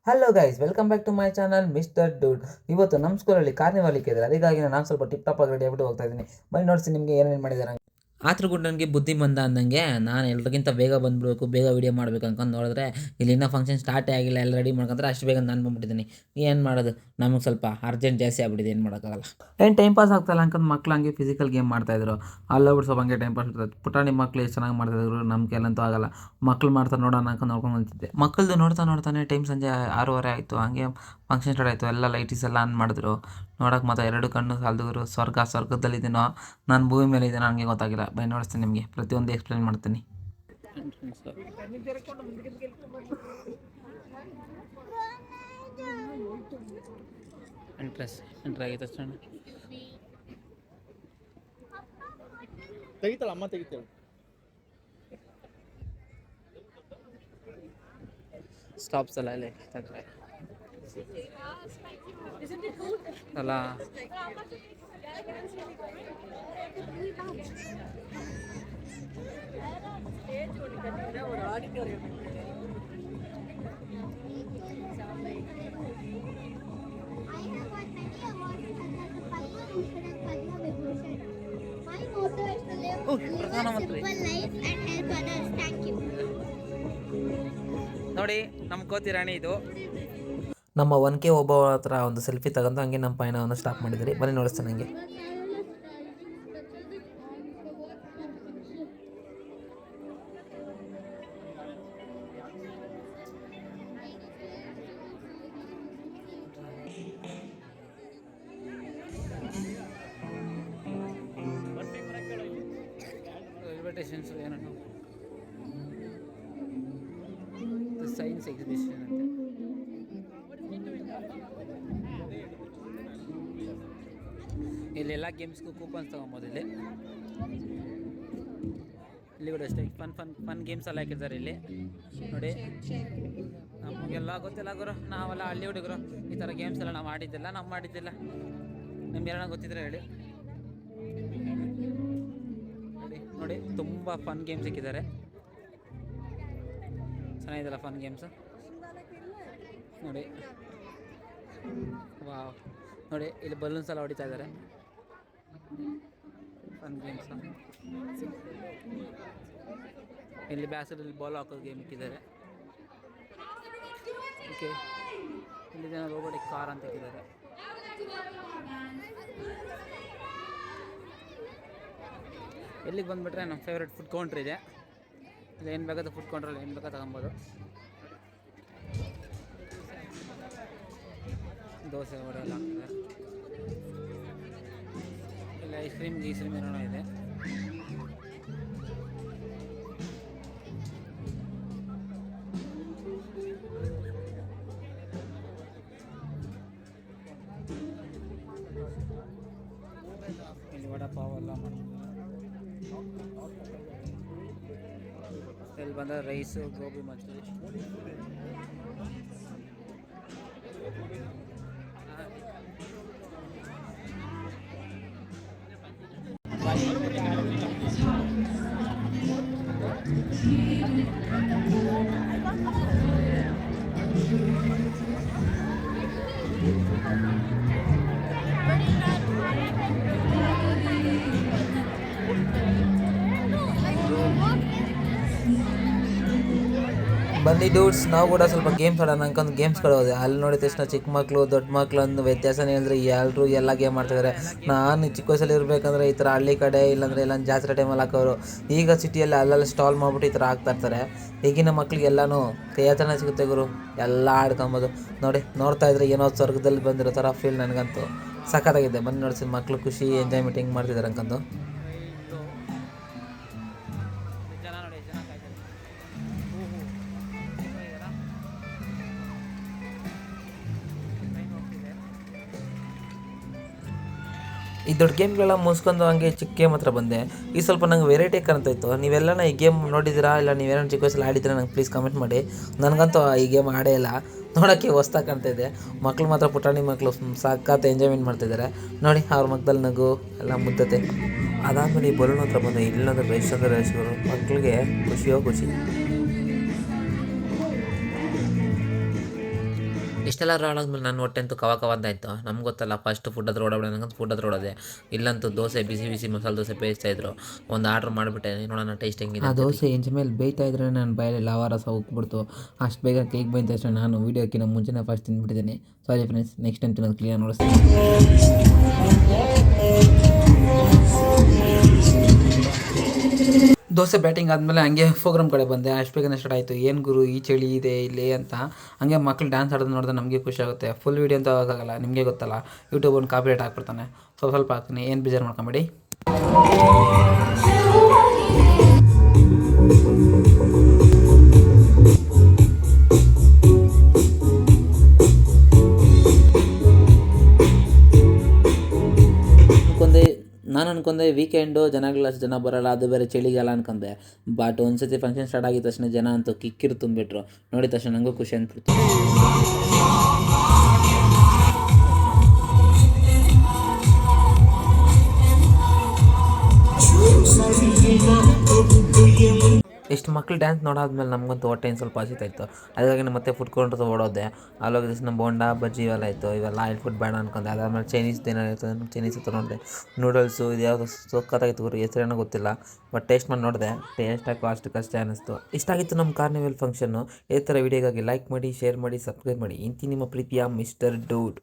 Hello guys, welcome back to my channel mister dude. ಇವತ್ತು ನಮ್ಮ ಸ್ಕೂಲಲ್ಲಿ ಕಾರ್ನಿವಾಲ್ ಇಕ್ಕಿದ್ದಾರೆ, ಅದಕ್ಕಾಗಿ ನಾನು ಸ್ವಲ್ಪ ಟಿಪ್ ಟಾಪ್ ಆಗಿ ರೆಡಿ ಆಗ್ಬಿಟ್ಟು ಹೋಗ್ತಾ ಇದ್ದೀನಿ. ಬನ್ನಿ ನೋಡ್ಸಿ ನಿಮಗೆ ಏನೇನು ಮಾಡಿದ್ದಾರೆ. ಆತ್ರಗುಂಡನಿಗೆ ಬುದ್ಧಿ ಬಂದ ಅಂದಂಗೆ ನಾನು ಎಲ್ರಿಗಿಂತ ಬೇಗ ಬಂದ್ಬಿಡಬೇಕು, ಬೇಗ ವೀಡಿಯೋ ಮಾಡಬೇಕು ಅನ್ಕೊಂಡು ನೋಡಿದ್ರೆ ಇಲ್ಲಿ ಇನ್ನೂ ಫಂಕ್ಷನ್ ಸ್ಟಾರ್ಟೇ ಆಗಿಲ್ಲ, ಎಲ್ಲ ರೆಡಿ ಮಾಡ್ಕೊಂಡ್ರೆ ಅಷ್ಟು ಬೇಗ ನಾನು ಬಂದ್ಬಿಟ್ಟಿದ್ದೀನಿ. ಏನು ಮಾಡೋದು, ನಮಗೆ ಸ್ವಲ್ಪ ಅರ್ಜೆಂಟ್ ಜಾಸ್ತಿ ಆಗ್ಬಿಟ್ಟಿದೆ, ಏನು ಮಾಡೋಕ್ಕಾಗಲ್ಲ. ಏನು ಟೈಮ್ ಪಾಸ್ ಆಗ್ತಾಯಿಲ್ಲ ಅನ್ಕೊಂಡು ಮಕ್ಳು ಹಂಗೆ ಫಿಸಿಕಲ್ ಗೇಮ್ ಮಾಡ್ತಾಯಿದ್ರು. ಅಲ್ಲೋಗ್ಬಿಟ್ಟು ಸ್ವಲ್ಪ ಹಂಗೆ ಟೈಮ್ ಪಾಸ್ ಆಗ್ತದೆ. ಪುಟಾಣಿ ಮಕ್ಳು ಎಷ್ಟು ಚೆನ್ನಾಗಿ ಮಾಡ್ತಾಯಿದ್ರು, ನಮ್ಮ ಕೈಲಂತೂ ಆಗಲ್ಲ. ಮಕ್ಳು ಮಾಡ್ತಾರೆ ನೋಡೋಣ ಅನ್ಕೊಂಡು ನೋಡ್ಕೊಂಡು ನಿಂತಿದ್ದೆ. ಮಕ್ಕಳದು ನೋಡ್ತಾನೆ ಟೈಮ್ ಸಂಜೆ 6:30 ಆಯಿತು. ಹಂಗೆ ಫಂಕ್ಷನ್ ಸ್ಟಾರ್ಟ್ ಆಯಿತು. ಎಲ್ಲ ಲೈಟಿಸ್ ಎಲ್ಲ ಆನ್ ಮಾಡಿದ್ರು. ನೋಡೋಕೆ ಮಾತ್ರ ಎರಡು ಕಣ್ಣು ಸಾಲದವರು. ಸ್ವರ್ಗದಲ್ಲಿದ್ದೀನೋ ನಾನು ಭೂಮಿ ಮೇಲೆ ಇದ್ದೀನೋ ನನಗೆ ಗೊತ್ತಾಗಿಲ್ಲ. ಬೈ ನೋಡಿಸ್ತೀನಿ ನಿಮಗೆ, ಪ್ರತಿಯೊಂದು ಎಕ್ಸ್ಪ್ಲೇನ್ ಮಾಡ್ತೀನಿ. ಎಂಟ್ರ್ ಆಗಿತ್ತು ಅಷ್ಟೇ. ತೆಗಿತಾಳ ಅಮ್ಮ, ತೆಗಿತಾಳೆ. ಸ್ಟಾಪ್ಸ್ ಎಲ್ಲ ಅಲ್ಲ ಅಲ್ಲ. ಪ್ರಧಾನಮಂತ್ರಿ ನೋಡಿ, ನಮ್ಮ ಕೋತಿ ರಾಣಿ ಇದು. ನಮ್ಮ 1K ಒಬ್ಬ ಹತ್ರ ಒಂದು ಸೆಲ್ಫಿ ತಗೊಂಡು ಹಂಗೆ ನಮ್ಮ ಪಯಣವನ್ನು ಸ್ಟಾಪ್ ಮಾಡಿದ್ರಿ. ಬನ್ನಿ ನೋಡಿಸ್ತಾನೆ ನನಗೆ. ಇನ್ವಿಟೇಷನ್ಸ್ ಏನೋ ಸೈನ್ಸ್ ಎಕ್ಸಿಬಿಷನ್ ಅಂತ. ಇಲ್ಲೆಲ್ಲ ಗೇಮ್ಸ್ಗೂ ಕೂಪನ್ಸ್ ತೊಗೊಬೋದು. ಇಲ್ಲಿ ಕೂಡ ಅಷ್ಟೇ ಫನ್ ಗೇಮ್ಸ್ ಎಲ್ಲ ಹಾಕಿದ್ದಾರೆ ಇಲ್ಲಿ ನೋಡಿ. ನಮಗೆಲ್ಲ ಗೊತ್ತಿಲ್ಲ ಗುರು, ನಾವೆಲ್ಲ ಹಳ್ಳಿ ಹುಡುಗರು, ಈ ಥರ ಗೇಮ್ಸ್ ಎಲ್ಲ ನಾವು ಮಾಡಿದ್ದಿಲ್ಲ. ನಿಮ್ಗೆ ಏನೋ ಗೊತ್ತಿದ್ರೆ ಹೇಳಿ. ನೋಡಿ ತುಂಬ ಫನ್ ಗೇಮ್ಸ್ ಇಕ್ಕಿದ್ದಾರೆ, ಚೆನ್ನಾಗಿದೆಲ್ಲ ಫನ್ ಗೇಮ್ಸ್ ನೋಡಿ. ವಾವ್, ನೋಡಿ ಇಲ್ಲಿ ಬಲೂನ್ಸ್ ಎಲ್ಲ ಹೊಡಿತಾ ಇದ್ದಾರೆ. Fun games. ಇಲ್ಲಿ ಬ್ಯಾಸಲ್ಲಿ ಬಾಲ್ ಹಾಕೋದು ಗೇಮ್ ಇಕ್ಕಿದ್ದಾರೆ. ಓಕೆ, ಇಲ್ಲಿ ಜನ ರೋಬೋಟಿಕ್ ಕಾರ್ ಅಂತ ಇಕ್ಕಿದ್ದಾರೆ. ಎಲ್ಲಿಗೆ ಬಂದುಬಿಟ್ರೆ ನಮ್ಮ ಫೇವ್ರೆಟ್ ಫುಡ್ ಕೌಂಟ್ರ್ ಇದೆ. ಇಲ್ಲಿ ಏನು ಬೇಕಾದ ಫುಡ್ ಕೌಂಟ್ರಲ್ಲಿ ಏನು ಬೇಕಾದ ತಗೊಬೋದು. ದೋಸೆ ವಡೆ ಎಲ್ಲ ಹಾಕ್ತಾರೆ. ಇಲ್ಲಿ ಐಸ್ ಕ್ರೀಮ್ ಏನೋ ಇದೆ. ಇಲ್ಲಿ ವಡೆ ಪಾವ್ ಎಲ್ಲ ಮಾಡ್ತಾರೆ. ಇಲ್ಲಿ ಬಂದ ರೈಸು, ಗೋಬಿ ಮಂಚೂರಿ. ಬನ್ನಿ ಡೂಡ್ಸ್, ನಾವು ಕೂಡ ಸ್ವಲ್ಪ ಗೇಮ್ಸ್ ಆಡೋಣ ಅನ್ಕೊಂಡು ಗೇಮ್ಸ್ ಹೋದೆ. ಅಲ್ಲಿ ನೋಡಿದ ತಕ್ಷಣ ಚಿಕ್ಕ ಮಕ್ಕಳು ದೊಡ್ಡ ಮಕ್ಕಳು ಅಂದು ವ್ಯತ್ಯಾಸನೇ ಹೇಳಿದ್ರೆ ಎಲ್ಲರೂ ಎಲ್ಲ ಗೇಮ್ ಮಾಡ್ತಿದ್ದಾರೆ. ನಾನು ಚಿಕ್ಕ ವಯಸ್ಸಲ್ಲಿ ಇರಬೇಕಂದ್ರೆ ಈ ಥರ ಹಳ್ಳಿ ಕಡೆ ಇಲ್ಲಾಂದರೆ ಎಲ್ಲ ಜಾತ್ರೆ ಟೈಮಲ್ಲಿ ಹಾಕೋರು. ಈಗ ಸಿಟಿಯಲ್ಲಿ ಅಲ್ಲೆಲ್ಲ ಸ್ಟಾಲ್ ಮಾಡಿಬಿಟ್ಟು ಈ ಥರ ಇರ್ತಾರೆ. ಈಗಿನ ಮಕ್ಳಿಗೆಲ್ಲನೂ ಕೈ ಹತ್ರನೇ ಸಿಗುತ್ತೆ ಗುರು, ಎಲ್ಲ ಆಡ್ಕೊಬೋದು. ನೋಡ್ತಾ ಇದ್ರೆ ಏನೋ ಸ್ವರ್ಗದಲ್ಲಿ ಬಂದಿರೋ ಥರ ಫೀಲ್. ನನಗಂತೂ ಸಖತ್ತಾಗಿದೆ. ಬನ್ನಿ ನೋಡ್ಸಿ, ಮಕ್ಕಳು ಖುಷಿ ಎಂಜಾಯ್ಮೆಂಟ್ ಹಿಂಗೆ ಮಾಡ್ತಿದ್ದಾರೆ ಅನ್ಕೊಂಡು. ಈ ದೊಡ್ಡ ಗೇಮ್ಗಳೆಲ್ಲ ಮುಗಿಸ್ಕೊಂಡು ಹಂಗೆ ಚಿಕ್ಕ ಗೇಮ್ ಹತ್ರ ಬಂದೆ. ಈ ಸ್ವಲ್ಪ ನಂಗೆ ವೆರೈಟಿ ಕಾಣ್ತಾ ಇತ್ತು. ನೀವೆಲ್ಲನ ಈ ಗೇಮ್ ನೋಡಿದ್ದೀರಾ ಇಲ್ಲ ನೀವೇನೋ ಚಿಕ್ಕ ವಯಸ್ಸಲ್ಲಿ ಆಡಿದ್ರೆ ನಂಗೆ ಪ್ಲೀಸ್ ಕಮೆಂಟ್ ಮಾಡಿ. ನನಗಂತೂ ಈ ಗೇಮ್ ಆಡೇ ಇಲ್ಲ, ನೋಡೋಕ್ಕೆ ಹೊಸ್ದಾಗಿ ಕಾಣ್ತಾ ಇದೆ. ಮಕ್ಳು ಮಾತ್ರ ಪುಟಾಣಿ ಮಕ್ಕಳು ಸಖತ್ ಎಂಜಾಯ್ಮೆಂಟ್ ಮಾಡ್ತಿದ್ದಾರೆ ನೋಡಿ. ಅವ್ರ ಮಕ್ಕದಲ್ಲಿ ನಗು ಎಲ್ಲ ಮುದ್ದತೆ. ಅದಾದಮೇಲೆ ಈ ಬಲೂನ್ ಹತ್ರ ಬಂದೆ. ಇಲ್ಲಂದ್ರೆ ರೈಸ್ ಮಕ್ಕಳಿಗೆ ಖುಷಿಯೋ ಖುಷಿ. ಇಷ್ಟೆಲ್ಲ ಆಡಾದ್ಮೇಲೆ ನನ್ನ ಹೊಟ್ಟೆ ಅಂತೂ ಕವ ಕವ ಅಂತಾಯಿತು. ನಮ್ಗೆ ಗೊತ್ತಲ್ಲ, ಫಸ್ಟ್ ಫುಡ್ ಹತ್ರ ಓಡೋಣ ನನಗಂತ ಫುಡ್ ಹತ್ರ ಓಡೋದೆ. ಇಲ್ಲಂತೂ ದೋಸೆ ಬಿಸಿ ಬಿಸಿ ಮಸಾಲೆ ದೋಸೆ ಬೇಯಿಸ್ತಾಯಿದ್ರು. ಒಂದು ಆರ್ಡ್ರ್ ಮಾಡಿಬಿಟ್ಟೆ, ನೋಡೋಣ ಟೇಸ್ಟ್ ಹೆಂಗಿದೆ. ಆ ದೋಸೆ ಹೆಂಚ ಮೇಲೆ ಬೇಯ್ತಾ ಇದ್ರೆ ನನ್ನ ಬಾಯಲ್ಲಿ ಲಾವ ರಸ ಹೋಗ್ಬಿಡ್ತು. ಅಷ್ಟು ಬೇಗ ಕೇಕ್ ಬಂದ ತಕ್ಷಣ ನಾನು ವೀಡಿಯೋಕ್ಕಿಂತ ಮುಂಚೆನೇ ಫಸ್ಟ್ ತಿಂದ್ಬಿಟ್ಟಿದ್ದೀನಿ. ಸಾರಿ ಫ್ರೆಂಡ್ಸ್, ನೆಕ್ಸ್ಟ್ ಟೈಮ್ ತಿನ್ನೋದು ಕ್ಲಿಯರ್ ನೋಡಿಸ್ತೀನಿ. ದೋಸೆ ಬ್ಯಾಟಿಂಗ್ ಆದಮೇಲೆ ಹಂಗೆ ಪ್ರೋಗ್ರಾಮ್ ಕಡೆ ಬಂದೆ. ಅಷ್ಟು ಬೇಗನೆ ಸ್ಟಾರ್ಟ್ ಆಯಿತು. ಏನು ಗುರು ಈ ಚಳಿ ಇದೆ ಇಲ್ಲಿ ಅಂತ. ಹಂಗೆ ಮಕ್ಳು ಡ್ಯಾನ್ಸ್ ಆಡೋದು ನೋಡಿದ್ರೆ ನಮಗೆ ಖುಷಿ ಆಗುತ್ತೆ. ಫುಲ್ ವೀಡಿಯೋ ಅಂತ ಆಗೋಕ್ಕಾಗಲ್ಲ, ನಿಮಗೆ ಗೊತ್ತಲ್ಲ, ಯೂಟ್ಯೂಬ್ ಒಂದು ಕಾಪಿರೇಟ್ ಹಾಕ್ಬಿಡ್ತಾನೆ. ಸ್ವಲ್ಪ ಹಾಕ್ತೀನಿ, ಏನು ಬೇಜಾರು ಮಾಡ್ಕೊಂಬೇಡಿ. ನಾನು ಅನ್ಕೊಂಡೆ ವೀಕೆಂಡು ಜನಗಳು ಅಷ್ಟು ಜನ ಬರೋಲ್ಲ, ಅದು ಬೇರೆ ಚಳಿಗಾಲ ಅನ್ಕೊಂಡೆ. ಬಟ್ ಒಂದು ಸತಿ ಫಂಕ್ಷನ್ ಸ್ಟಾರ್ಟ್ ಆಗಿದ ತಕ್ಷಣ ಜನ ಅಂತೂ ಕಿಕ್ಕಿರು ತುಂಬಿಟ್ರು. ನೋಡಿದ ತಕ್ಷಣ ನನಗೂ ಖುಷಿ ಅನ್ಬಿಡ್ತು. ಇಷ್ಟು ಮಕ್ಳು ಡ್ಯಾನ್ಸ್ ನೋಡಾದ್ಮೇಲೆ ನಮಗಂತೂ ಹೊಟ್ಟೆ ಸ್ವಲ್ಪ ಹಸಿತಾಯಿತ್ತು. ಹಾಗಾಗಿ ಮತ್ತೆ ಫುಡ್ ಕೌಂಟರ್ ಓಡೋದೆ. ಅಲ್ಲೋಗಿದ ತಕ್ಷಣ ಬೋಂಡ ಬಜ್ಜಿ ಇವೆಲ್ಲ ಇತ್ತು. ಇವೆಲ್ಲ ಆಯಿಲ್ ಫುಡ್ ಬೇಡ ಅನ್ಕೊಂಡೆ. ಅದಾದಮೇಲೆ ಚೈನೀಸ್ ಏನಾಗಿತ್ತು, ಚೈನೀಸ್ ಹತ್ರ ನೋಡಿದೆ. ನೂಡಲ್ಸು ಇದು ಯಾವುದು ಸೊಕ್ಕತ್ತಾಗಿತ್ತು ಗುರು, ಹೆಸರೇನೋ ಗೊತ್ತಿಲ್ಲ. ಬಟ್ ಟೇಸ್ಟ್ ಮಾಡಿ ನೋಡಿದೆ, ಟೇಸ್ಟ್ ಹಾಕೋ ಅಷ್ಟಕ್ಕಷ್ಟೇ ಅನ್ನಿಸ್ತು. ಇಷ್ಟಾಗಿತ್ತು ನಮ್ಮ ಕಾರ್ನಿವಲ್ ಫಂಕ್ಷನ್ನು. ಇದೇ ಥರ ವೀಡಿಯೋಗಾಗಿ ಲೈಕ್ ಮಾಡಿ, ಶೇರ್ ಮಾಡಿ, ಸಬ್ಸ್ಕ್ರೈಬ್ ಮಾಡಿ. ಇಂತಿ ನಿಮ್ಮ ಪ್ರೀತಿಯ ಮಿಸ್ಟರ್ ಡೂಡ್.